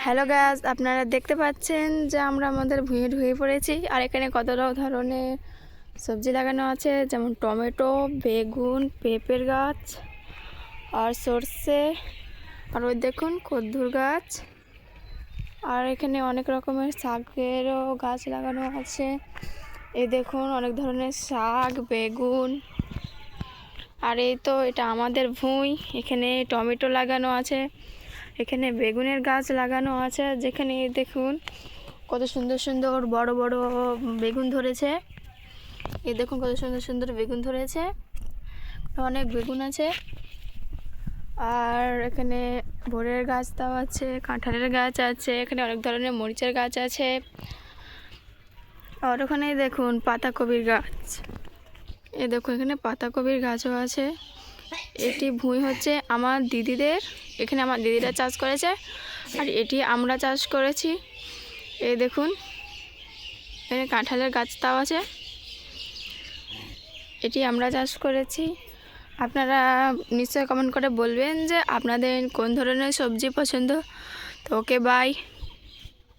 Hello guys, আপনারা দেখতে পাচ্ছেন যে আমরা আমাদের ভুঁইয়ে ঢুকে পড়েছি। আর এখানে কত ধরনের সবজি লাগানো আছে, যেমন টমেটো, বেগুন, পেঁপের গাছ আর সর্ষে, আর ওই দেখুন কদ্দুর গাছ। আর এখানে অনেক রকমের শাকেরও গাছ লাগানো আছে। এই দেখুন অনেক ধরনের শাক, বেগুন। আর এই তো এটা আমাদের ভুঁই। এখানে টমেটো লাগানো আছে, এখানে বেগুনের গাছ লাগানো আছে। যেখানে দেখুন কত সুন্দর সুন্দর বড় বড় বেগুন ধরেছে। এই দেখুন কত সুন্দর সুন্দর বেগুন ধরেছে, অনেক বেগুন আছে। আর এখানে বরের গাছ তাও আছে, কাঁঠালের গাছ আছে, এখানে অনেক ধরনের মরিচের গাছ আছে। আর ওখানে দেখুন পাতাকপির গাছ। এই দেখুন এখানে পাতাকপির গাছও আছে। এটি ভুঁই হচ্ছে আমার দিদিদের, এখানে আমার দিদিরা চাষ করেছে, আর এটি আমরা চাষ করেছি। এই দেখুন এখানে কাঁঠালের গাছটাও আছে, এটি আমরা চাষ করেছি। আপনারা নিশ্চয়ই কমেন্ট করে বলবেন যে আপনাদের কোন ধরনের সবজি পছন্দ। তো ওকে বাই।